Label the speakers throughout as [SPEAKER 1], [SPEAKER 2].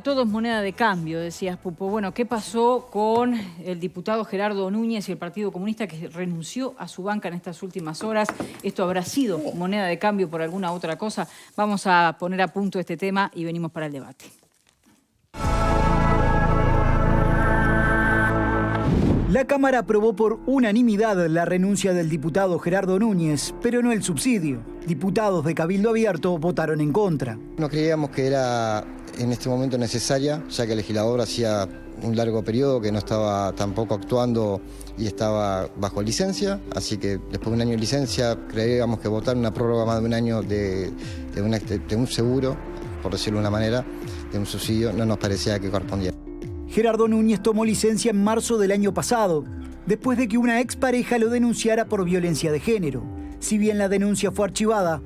[SPEAKER 1] Todo es moneda de cambio, decías, Pupo. Bueno, ¿qué pasó con el diputado Gerardo Núñez y el Partido Comunista que renunció a su banca en estas últimas horas? ¿Esto habrá sido moneda de cambio por alguna otra cosa? Vamos a poner a punto este tema y venimos para el debate.
[SPEAKER 2] La Cámara aprobó por unanimidad la renuncia del diputado Gerardo Núñez, pero no el subsidio. Diputados de Cabildo Abierto votaron en contra.
[SPEAKER 3] No creíamos que era en este momento necesaria, ya que el legislador hacía un largo periodo que no estaba tampoco actuando y estaba bajo licencia, así que después de un año de licencia creíamos que votar una prórroga más de un año de un seguro, por decirlo de una manera, de un subsidio, no nos parecía que correspondía.
[SPEAKER 2] Gerardo Núñez tomó licencia en marzo del año pasado, después de que una expareja lo denunciara por violencia de género. Si bien la denuncia fue archivada,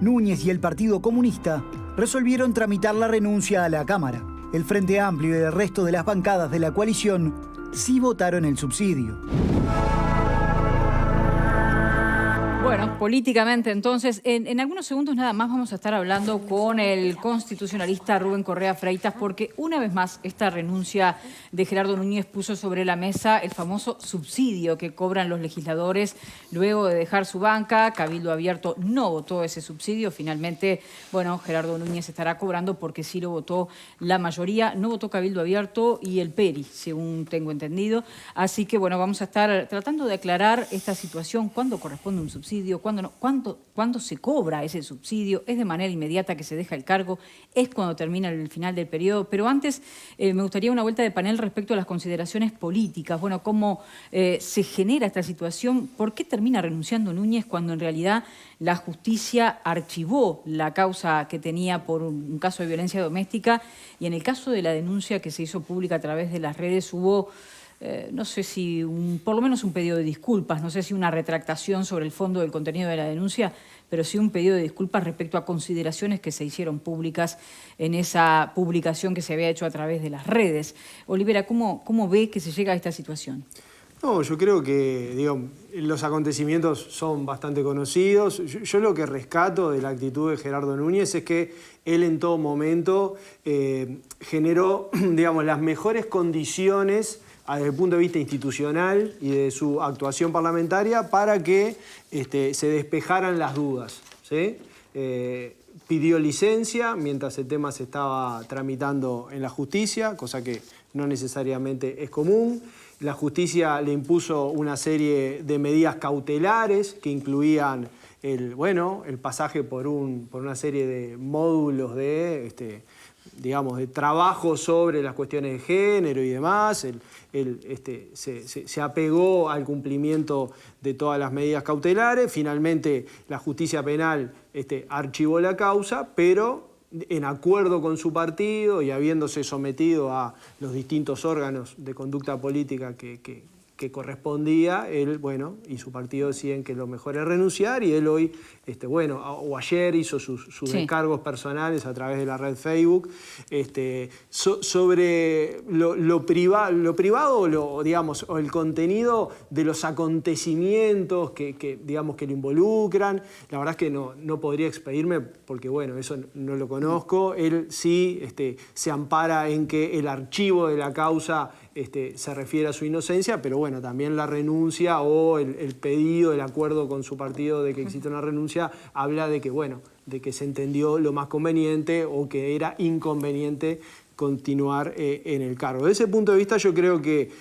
[SPEAKER 2] Núñez y el Partido Comunista resolvieron tramitar la renuncia a la Cámara. El Frente Amplio y el resto de las bancadas de la coalición sí votaron el subsidio.
[SPEAKER 1] Bueno, políticamente entonces, en algunos segundos nada más vamos a estar hablando con el constitucionalista Rubén Correa Freitas, porque una vez más esta renuncia de Gerardo Núñez puso sobre la mesa el famoso subsidio que cobran los legisladores luego de dejar su banca. Cabildo Abierto no votó ese subsidio. Finalmente, bueno, Gerardo Núñez estará cobrando porque sí lo votó la mayoría. No votó Cabildo Abierto y el PERI, según tengo entendido. Así que, bueno, vamos a estar tratando de aclarar esta situación. ¿Cuándo corresponde un subsidio? ¿Cuándo no? ¿Cuándo se cobra ese subsidio? ¿Es de manera inmediata que se deja el cargo? ¿Es cuando termina el final del periodo? Pero antes me gustaría una vuelta de panel respecto a las consideraciones políticas. Bueno, ¿cómo se genera esta situación? ¿Por qué termina renunciando Núñez cuando en realidad la justicia archivó la causa que tenía por un caso de violencia doméstica? Y en el caso de la denuncia que se hizo pública a través de las redes hubo... no sé si por lo menos un pedido de disculpas, no sé si una retractación sobre el fondo del contenido de la denuncia, pero sí un pedido de disculpas respecto a consideraciones que se hicieron públicas en esa publicación que se había hecho a través de las redes. Olivera, ¿cómo ve que se llega a esta situación?
[SPEAKER 4] No, yo creo que los acontecimientos son bastante conocidos. Yo lo que rescato de la actitud de Gerardo Núñez es que él en todo momento generó las mejores condiciones desde el punto de vista institucional y de su actuación parlamentaria para que se despejaran las dudas, ¿sí? Pidió licencia mientras el tema se estaba tramitando en la justicia, cosa que no necesariamente es común. La justicia le impuso una serie de medidas cautelares que incluían el pasaje por una serie de módulos de trabajo sobre las cuestiones de género y demás. Se apegó al cumplimiento de todas las medidas cautelares. Finalmente, la justicia penal archivó la causa, pero en acuerdo con su partido y habiéndose sometido a los distintos órganos de conducta política que correspondía, él, y su partido deciden que lo mejor es renunciar, y él hoy, o ayer hizo sus descargos personales a través de la red Facebook, sobre lo privado o el contenido de los acontecimientos que lo involucran. La verdad es que no podría expedirme porque, eso no lo conozco. Él sí se ampara en que el archivo de la causa se refiere a su inocencia, pero también la renuncia o el pedido, el acuerdo con su partido de que existe una renuncia, habla de que se entendió lo más conveniente o que era inconveniente continuar en el cargo. Desde ese punto de vista yo creo que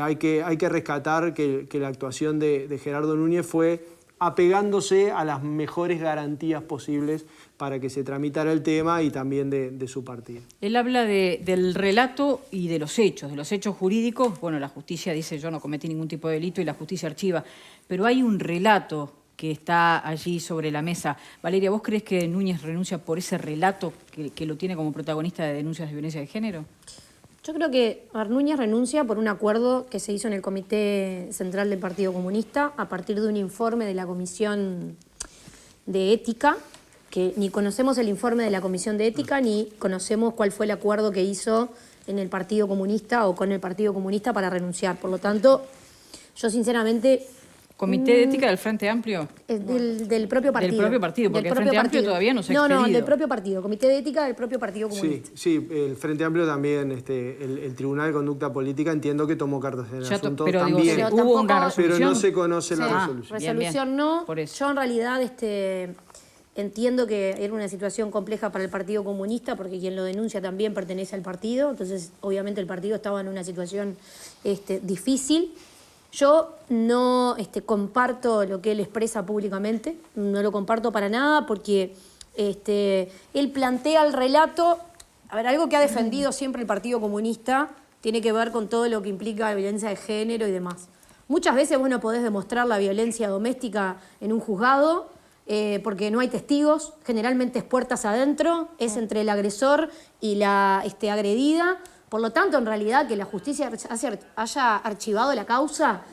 [SPEAKER 4] hay que rescatar que la actuación de Gerardo Núñez fue apegándose a las mejores garantías posibles para que se tramitara el tema y también de su partido.
[SPEAKER 1] Él habla del relato y de los hechos jurídicos. Bueno, la justicia dice yo no cometí ningún tipo de delito y la justicia archiva, pero hay un relato que está allí sobre la mesa. Valeria, ¿vos crees que Núñez renuncia por ese relato que lo tiene como protagonista de denuncias de violencia de género?
[SPEAKER 5] Yo creo que Núñez renuncia por un acuerdo que se hizo en el Comité Central del Partido Comunista a partir de un informe de la Comisión de Ética, que ni conocemos el informe de la Comisión de Ética ni conocemos cuál fue el acuerdo que hizo en el Partido Comunista o con el Partido Comunista para renunciar. Por lo tanto, yo sinceramente
[SPEAKER 1] ¿Comité de ética del Frente Amplio?
[SPEAKER 5] Del propio partido.
[SPEAKER 1] Del propio partido, porque el Frente Amplio todavía no se ha expedido.
[SPEAKER 5] No, del propio partido. Comité de ética del propio Partido Comunista.
[SPEAKER 4] Sí, el Frente Amplio también, el Tribunal de Conducta Política, entiendo que tomó cartas en el asunto
[SPEAKER 1] pero
[SPEAKER 4] también.
[SPEAKER 1] Digo, hubo una resolución.
[SPEAKER 4] Pero no se conoce la resolución.
[SPEAKER 5] Resolución
[SPEAKER 1] bien.
[SPEAKER 5] no.
[SPEAKER 1] Por eso.
[SPEAKER 5] Yo en realidad entiendo que era una situación compleja para el Partido Comunista, porque quien lo denuncia también pertenece al partido, entonces obviamente el partido estaba en una situación difícil. Yo no comparto lo que él expresa públicamente, no lo comparto para nada, porque él plantea el relato. A ver, algo que ha defendido siempre el Partido Comunista tiene que ver con todo lo que implica la violencia de género y demás. Muchas veces vos no podés demostrar la violencia doméstica en un juzgado porque no hay testigos, generalmente es puertas adentro, es entre el agresor y la agredida. Por lo tanto, en realidad, que la justicia haya archivado la causa,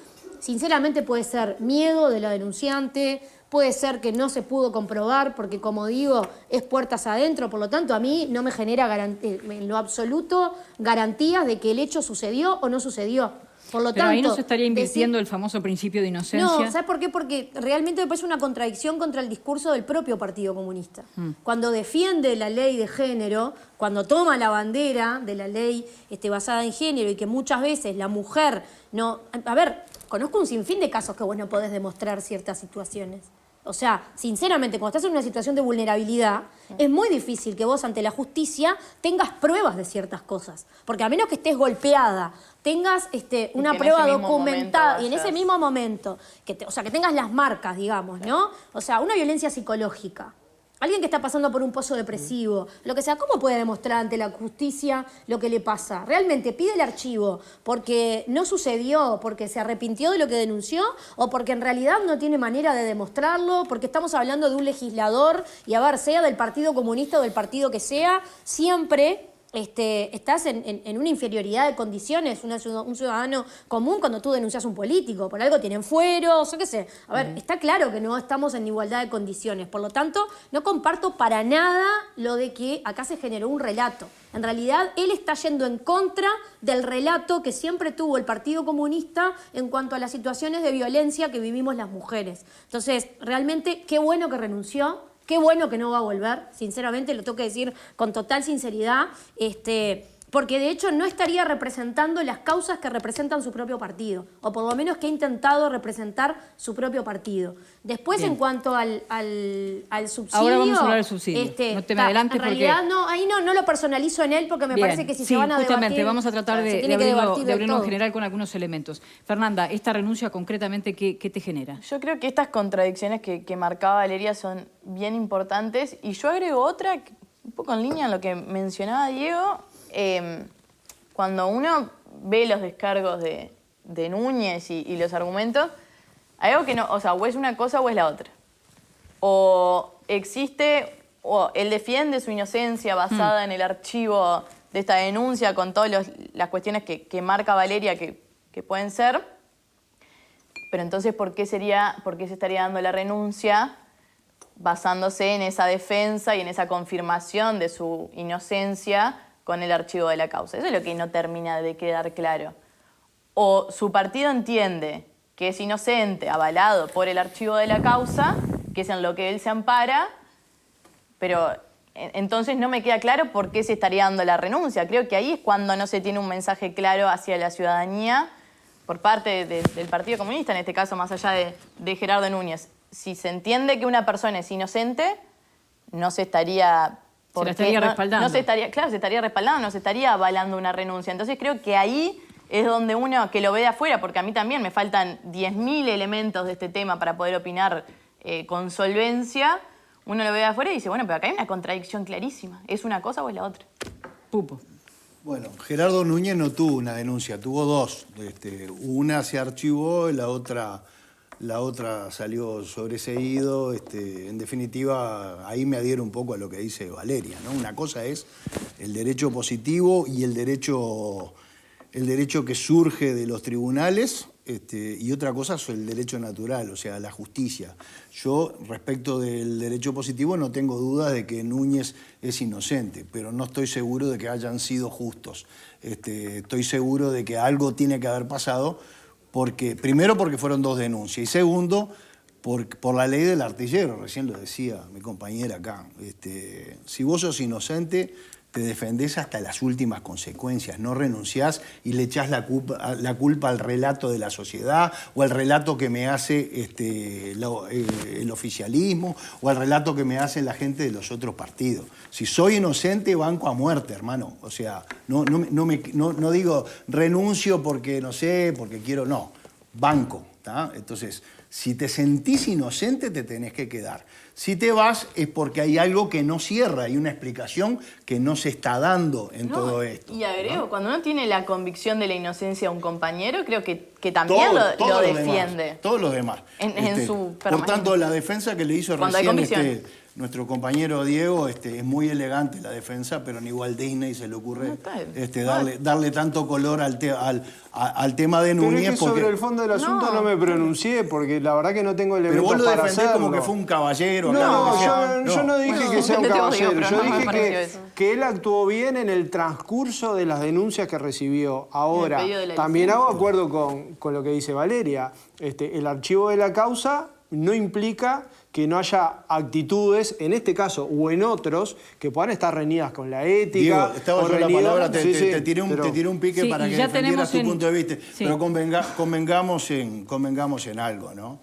[SPEAKER 5] sinceramente puede ser miedo de la denunciante, puede ser que no se pudo comprobar porque, como digo, es puertas adentro. Por lo tanto, a mí no me genera en lo absoluto garantías de que el hecho sucedió o no sucedió. Por lo
[SPEAKER 1] Pero
[SPEAKER 5] tanto,
[SPEAKER 1] ahí no se estaría invirtiendo el famoso principio de inocencia.
[SPEAKER 5] No, ¿sabes por qué? Porque realmente me parece una contradicción contra el discurso del propio Partido Comunista. Cuando defiende la ley de género, cuando toma la bandera de la ley basada en género y que muchas veces la mujer no... A ver, conozco un sinfín de casos que vos no podés demostrar ciertas situaciones. O sea, sinceramente, cuando estás en una situación de vulnerabilidad, es muy difícil que vos ante la justicia tengas pruebas de ciertas cosas. Porque a menos que estés golpeada, tengas una prueba documentada y en ese mismo momento, que tengas las marcas, digamos, ¿no? O sea, una violencia psicológica. Alguien que está pasando por un pozo depresivo, lo que sea, ¿cómo puede demostrar ante la justicia lo que le pasa? ¿Realmente pide el archivo porque no sucedió, porque se arrepintió de lo que denunció o porque en realidad no tiene manera de demostrarlo? Porque estamos hablando de un legislador y, a ver, sea del Partido Comunista o del partido que sea, siempre... estás en una inferioridad de condiciones, un ciudadano común cuando tú denuncias a un político, por algo tienen fueros, yo qué sé. A ver, está claro que no estamos en igualdad de condiciones, por lo tanto, no comparto para nada lo de que acá se generó un relato. En realidad, él está yendo en contra del relato que siempre tuvo el Partido Comunista en cuanto a las situaciones de violencia que vivimos las mujeres. Entonces, realmente, qué bueno que renunció. Qué bueno que no va a volver, sinceramente, lo tengo que decir con total sinceridad, porque de hecho no estaría representando las causas que representan su propio partido, o por lo menos que ha intentado representar su propio partido. Después, bien, en cuanto al subsidio...
[SPEAKER 1] Ahora vamos a hablar del subsidio, no te me adelantes porque...
[SPEAKER 5] En realidad, no, ahí no lo personalizo en él porque me parece que si se van a debatir...
[SPEAKER 1] justamente, vamos a tratar de abrirlo en general con algunos elementos. Fernanda, esta renuncia concretamente, ¿qué te genera?
[SPEAKER 6] Yo creo que estas contradicciones que marcaba Valeria son bien importantes y yo agrego otra, un poco en línea en lo que mencionaba Diego. Cuando uno ve los descargos de Núñez y los argumentos, hay algo que no, o sea, o es una cosa o es la otra. O existe, o él defiende su inocencia basada en el archivo de esta denuncia con todas las cuestiones que marca Valeria que pueden ser, pero entonces ¿por qué se estaría dando la renuncia basándose en esa defensa y en esa confirmación de su inocencia con el archivo de la causa? Eso es lo que no termina de quedar claro. O su partido entiende que es inocente, avalado por el archivo de la causa, que es en lo que él se ampara, pero entonces no me queda claro por qué se estaría dando la renuncia. Creo que ahí es cuando no se tiene un mensaje claro hacia la ciudadanía por parte del Partido Comunista, en este caso más allá de Gerardo Núñez. Si se entiende que una persona es inocente, no se estaría...
[SPEAKER 1] Se la estaría respaldando.
[SPEAKER 6] Se estaría respaldando, no se estaría avalando una renuncia. Entonces creo que ahí es donde uno, que lo ve de afuera, porque a mí también me faltan 10.000 elementos de este tema para poder opinar con solvencia, uno lo ve de afuera y dice, bueno, pero acá hay una contradicción clarísima. ¿Es una cosa o es la otra?
[SPEAKER 1] Pupo.
[SPEAKER 7] Bueno, Gerardo Núñez no tuvo una denuncia, tuvo dos. Una se archivó y la otra salió sobreseído. En definitiva, ahí me adhiero un poco a lo que dice Valeria, ¿no? Una cosa es el derecho positivo y el derecho que surge de los tribunales, y otra cosa es el derecho natural, o sea, la justicia. Yo, respecto del derecho positivo, no tengo dudas de que Núñez es inocente, pero no estoy seguro de que hayan sido justos. Estoy seguro de que algo tiene que haber pasado Primero porque fueron 2 denuncias y segundo por la ley del artillero, recién lo decía mi compañera acá. Si vos sos inocente, te defendés hasta las últimas consecuencias, no renunciás y le echás la culpa al relato de la sociedad o al relato que me hace el oficialismo o al relato que me hace la gente de los otros partidos. Si soy inocente, banco a muerte, hermano. O sea, no digo renuncio porque no sé, porque quiero, no, banco. ¿Tá? Entonces, si te sentís inocente, te tenés que quedar. Si te vas es porque hay algo que no cierra, hay una explicación que no se está dando en todo esto.
[SPEAKER 6] Y agrego, ¿no? Cuando uno tiene la convicción de la inocencia de un compañero, creo que también lo defiende.
[SPEAKER 7] Todos los demás.
[SPEAKER 6] En su
[SPEAKER 7] por tanto, la defensa que le hizo recién nuestro compañero Diego, es muy elegante la defensa, pero ni Walt Disney se le ocurre darle tanto color al tema de Núñez.
[SPEAKER 4] Pero es que sobre el fondo del asunto no me pronuncié, porque la verdad que no tengo elementos para hacerlo.
[SPEAKER 7] Pero vos lo defendés como que fue un caballero.
[SPEAKER 4] Yo no dije que sea un caballero, yo dije que él actuó bien en el transcurso de las denuncias que recibió. Ahora, también hago acuerdo con lo que dice Valeria. El archivo de la causa no implica que no haya actitudes, en este caso o en otros, que puedan estar reñidas con la ética.
[SPEAKER 7] Diego, estaba yo la palabra, te tiré un pique para que defendieras tu punto de vista. Sí. Pero convengamos en algo, ¿no?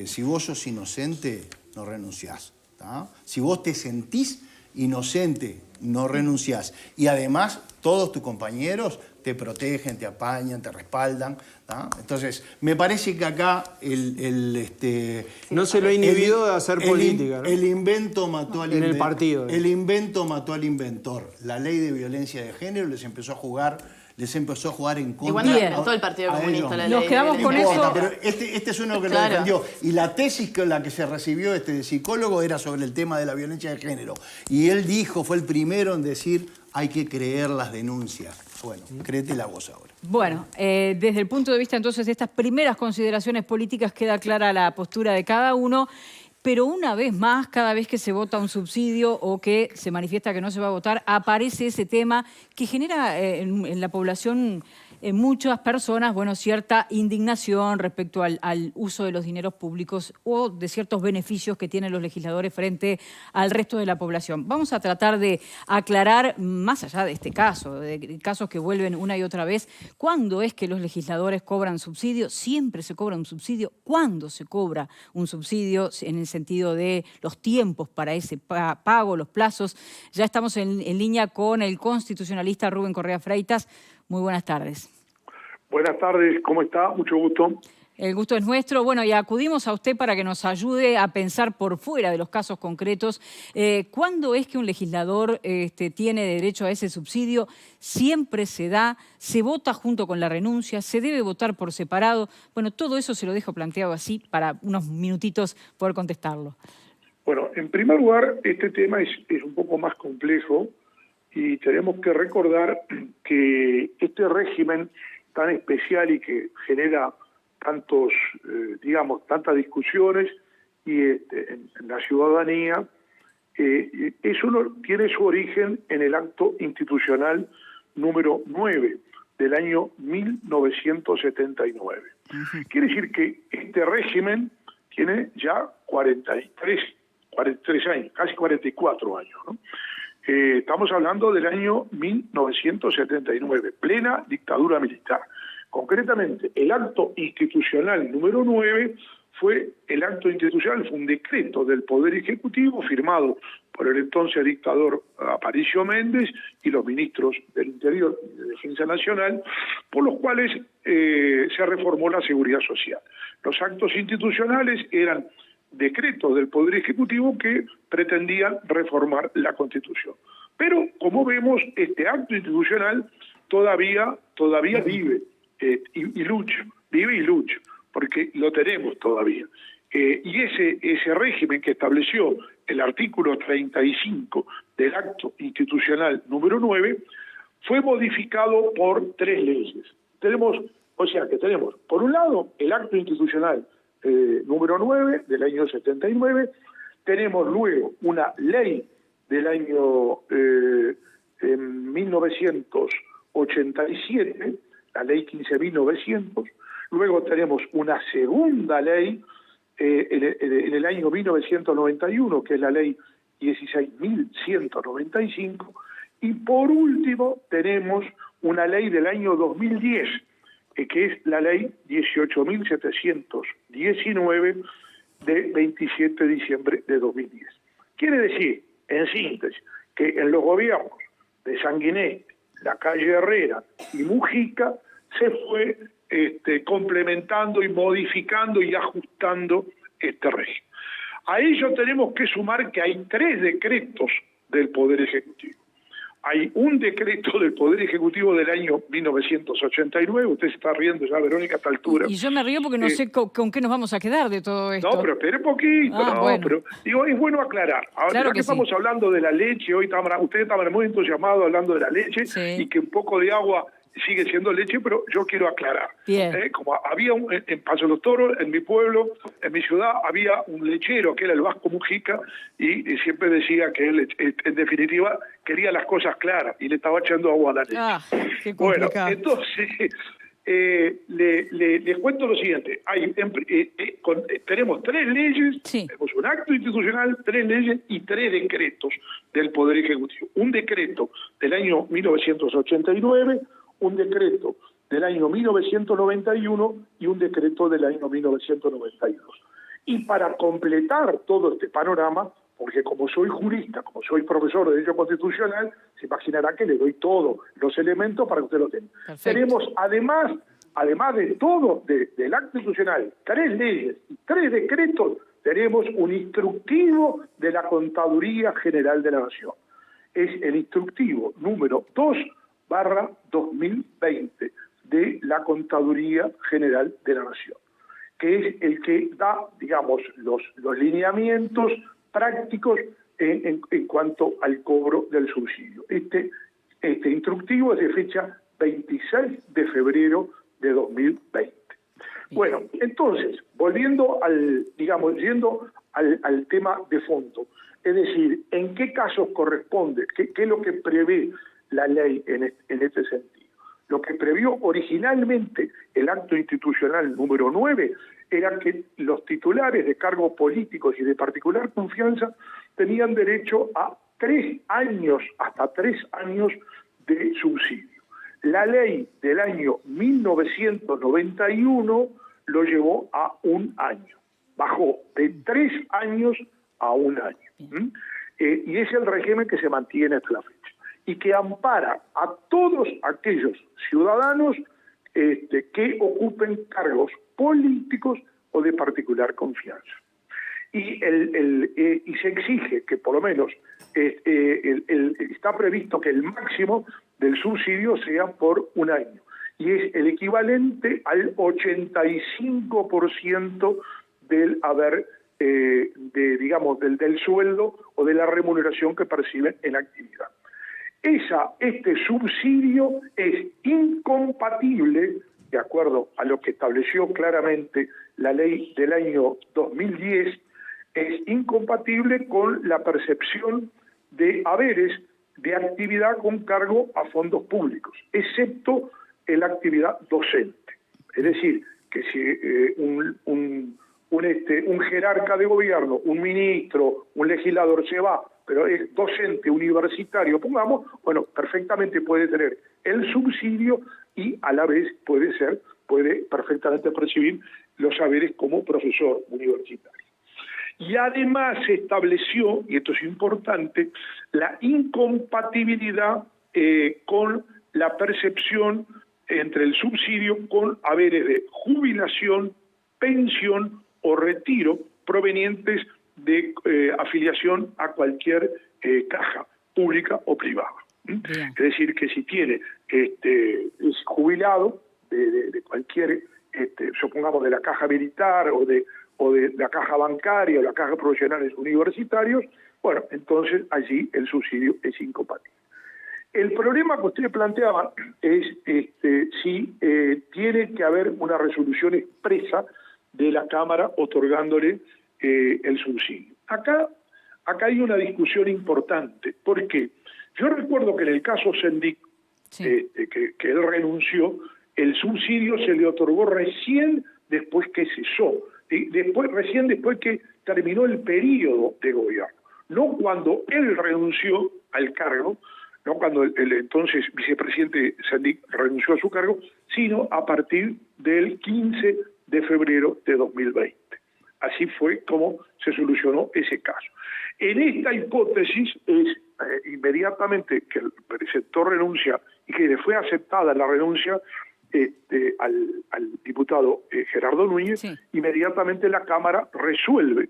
[SPEAKER 7] Si vos sos inocente, no renunciás. ¿tá? Si vos te sentís inocente, no renunciás. Y además, todos tus compañeros te protegen, te apañan, te respaldan. ¿tá? Entonces, me parece que acá
[SPEAKER 4] no se lo ha inhibido de hacer política. ¿no?
[SPEAKER 7] El invento mató al inventor.
[SPEAKER 4] En el partido.
[SPEAKER 7] El invento mató al inventor. La ley de violencia de género les empezó a jugar en contra.
[SPEAKER 6] Igual en todo el Partido Comunista la ley.
[SPEAKER 1] Nos quedamos con eso.
[SPEAKER 7] Pero este es uno que lo defendió. Y la tesis con la que se recibió de psicólogo era sobre el tema de la violencia de género. Y él fue el primero en decir, hay que creer las denuncias. Bueno, créete la voz ahora.
[SPEAKER 1] Bueno, desde el punto de vista entonces de estas primeras consideraciones políticas queda clara la postura de cada uno. Pero una vez más, cada vez que se vota un subsidio o que se manifiesta que no se va a votar, aparece ese tema que genera en la población, en muchas personas, cierta indignación respecto al uso de los dineros públicos o de ciertos beneficios que tienen los legisladores frente al resto de la población. Vamos a tratar de aclarar, más allá de este caso, de casos que vuelven una y otra vez, ¿cuándo es que los legisladores cobran subsidio? ¿Siempre se cobra un subsidio? ¿Cuándo se cobra un subsidio en el sentido de los tiempos para ese pago, los plazos? Ya estamos en línea con el constitucionalista Rubén Correa Freitas. Muy buenas tardes.
[SPEAKER 8] Buenas tardes, ¿cómo está? Mucho gusto.
[SPEAKER 1] El gusto es nuestro. Y acudimos a usted para que nos ayude a pensar por fuera de los casos concretos. ¿Cuándo es que un legislador tiene derecho a ese subsidio? ¿Siempre se da? ¿Se vota junto con la renuncia? ¿Se debe votar por separado? Todo eso se lo dejo planteado así para unos minutitos poder contestarlo.
[SPEAKER 8] Bueno, en primer lugar, este tema es un poco más complejo y tenemos que recordar que este régimen tan especial y que genera tantas discusiones y en la ciudadanía, tiene su origen en el acto institucional número 9 del año 1979. Quiere decir que este régimen tiene ya 43 años, casi 44 años, ¿no? Estamos hablando del año 1979, plena dictadura militar. Concretamente, el acto institucional número 9 fue un decreto del Poder Ejecutivo firmado por el entonces dictador Aparicio Méndez y los ministros del Interior y de Defensa Nacional, por los cuales se reformó la seguridad social. Los actos institucionales eran decretos del Poder Ejecutivo que pretendían reformar la Constitución. Pero, como vemos, este acto institucional todavía vive y lucha, porque lo tenemos todavía. Y ese régimen que estableció el artículo 35 del acto institucional número 9 fue modificado por 3 leyes. Tenemos, por un lado, el acto institucional número 9 del año 79, tenemos luego una ley del año 1987, la ley 15.900, Luego tenemos una segunda ley en el año 1991, que es la ley 16.195, y por último tenemos una ley del año 2010, que es la ley 18.719 de 27 de diciembre de 2010. Quiere decir, en síntesis, que en los gobiernos de Sanguinetti, Lacalle Herrera y Mujica se fue complementando y modificando y ajustando este régimen. A ello tenemos que sumar que hay 3 decretos del Poder Ejecutivo. Hay un decreto del Poder Ejecutivo del año 1989, usted se está riendo ya, Verónica, a esta altura.
[SPEAKER 1] Y yo me río porque no sé con qué nos vamos a quedar de todo esto.
[SPEAKER 8] No, pero espere un poquito,
[SPEAKER 1] bueno.
[SPEAKER 8] pero digo, es bueno aclarar. Ahora,
[SPEAKER 1] claro
[SPEAKER 8] que estamos hablando de la leche, hoy ustedes estaban muy entusiasmados hablando de la leche, y que un poco de agua sigue siendo leche, pero yo quiero aclarar. Como había en Paso de los Toros, en mi pueblo, en mi ciudad, había un lechero que era el Vasco Mujica y siempre decía que él, en definitiva, quería las cosas claras y le estaba echando agua a la leche.
[SPEAKER 1] Qué complicado.
[SPEAKER 8] Bueno, entonces, les cuento lo siguiente. Tenemos 3 leyes, tenemos un acto institucional, 3 leyes y 3 decretos del Poder Ejecutivo. Un decreto del año 1989, un decreto del año 1991 y un decreto del año 1992. Y para completar todo este panorama, porque como soy jurista, como soy profesor de Derecho Constitucional, se imaginará que le doy todos los elementos para que usted lo tenga.
[SPEAKER 1] Perfecto.
[SPEAKER 8] Tenemos, además de todo, del acto institucional, 3 leyes y 3 decretos, tenemos un instructivo de la Contaduría General de la Nación. Es el instructivo número 2/2020 de la Contaduría General de la Nación, que es el que da, digamos, los lineamientos prácticos en cuanto al cobro del subsidio. Este instructivo es de fecha 26 de febrero de 2020. Bueno, entonces, yendo al tema de fondo, es decir, ¿en qué casos corresponde? ¿Qué es lo que prevé la ley en este sentido? Lo que previó originalmente el acto institucional número 9 era que los titulares de cargos políticos y de particular confianza tenían derecho a 3 años, hasta 3 años de subsidio. La ley del año 1991 lo llevó a 1 año, bajó de 3 años a 1 año. Y es el régimen que se mantiene hasta la fecha y que ampara a todos aquellos ciudadanos que ocupen cargos políticos o de particular confianza. Y se exige que por lo menos está previsto que el máximo del subsidio sea por 1 año y es el equivalente al 85% del haber del sueldo o de la remuneración que perciben en actividad. Este subsidio es incompatible, de acuerdo a lo que estableció claramente la ley del año 2010, es incompatible con la percepción de haberes de actividad con cargo a fondos públicos, excepto en la actividad docente. Es decir, que si un jerarca de gobierno, un ministro, un legislador se va, pero es docente universitario, pongamos, bueno, perfectamente puede tener el subsidio y a la vez puede perfectamente percibir los saberes como profesor universitario. Y además se estableció, y esto es importante, la incompatibilidad con la percepción entre el subsidio con haberes de jubilación, pensión o retiro provenientes de afiliación a cualquier caja pública o privada. Es decir, que si tiene es jubilado de cualquier, supongamos de la caja militar o de la caja bancaria o la caja de profesionales universitarios, bueno, entonces allí el subsidio es incompatible. El problema que usted planteaba es si tiene que haber una resolución expresa de la Cámara otorgándole el subsidio. Acá hay una discusión importante, porque yo recuerdo que en el caso Sendic, que él renunció, el subsidio se le otorgó recién después que cesó, recién después que terminó el periodo de gobierno, no cuando él renunció al cargo, no cuando el entonces vicepresidente Sendik renunció a su cargo, sino a partir del 15 de febrero de 2020. Así fue como se solucionó ese caso. En esta hipótesis es inmediatamente que el preceptor renuncia y que le fue aceptada la renuncia al diputado Gerardo Núñez, sí. Inmediatamente la Cámara resuelve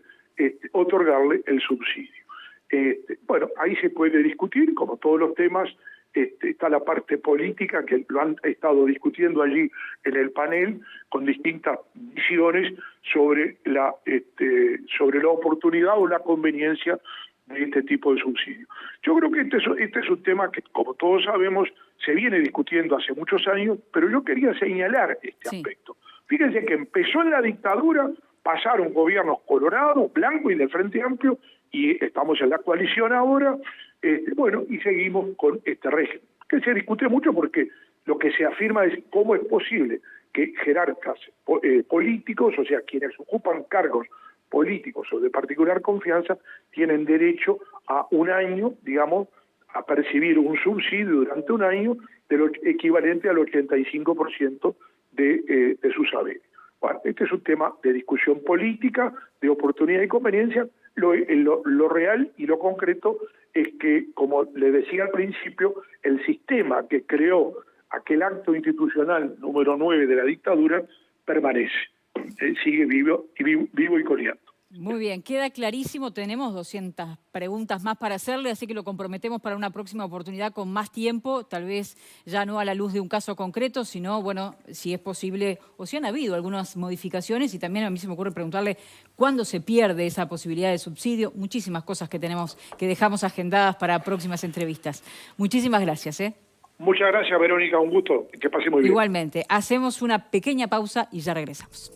[SPEAKER 8] otorgarle el subsidio. Bueno, ahí se puede discutir, como todos los temas, está la parte política que lo han estado discutiendo allí en el panel con distintas visiones sobre la oportunidad o la conveniencia de este tipo de subsidio. Yo creo que este es un tema que, como todos sabemos, se viene discutiendo hace muchos años, pero yo quería señalar este aspecto. Fíjense que empezó en la dictadura, pasaron gobiernos colorados, blancos y del Frente Amplio, y estamos en la coalición ahora, bueno, y seguimos con este régimen, que se discute mucho porque lo que se afirma es cómo es posible que jerarcas políticos, o sea, quienes ocupan cargos políticos o de particular confianza, tienen derecho a un año, digamos, a percibir un subsidio durante un año de lo equivalente al 85% de sus saberes. Bueno, este es un tema de discusión política, de oportunidad y conveniencia. Lo real y lo concreto es que, como le decía al principio, el sistema que creó aquel acto institucional número 9 de la dictadura permanece, sigue vivo y coleando.
[SPEAKER 1] Muy bien, queda clarísimo. Tenemos 200 preguntas más para hacerle, así que lo comprometemos para una próxima oportunidad con más tiempo, tal vez ya no a la luz de un caso concreto, sino, bueno, si es posible o si han habido algunas modificaciones, y también a mí se me ocurre preguntarle cuándo se pierde esa posibilidad de subsidio. Muchísimas cosas que dejamos agendadas para próximas entrevistas. Muchísimas gracias.
[SPEAKER 8] Muchas gracias, Verónica, un gusto, que pase muy bien.
[SPEAKER 1] Igualmente, hacemos una pequeña pausa y ya regresamos.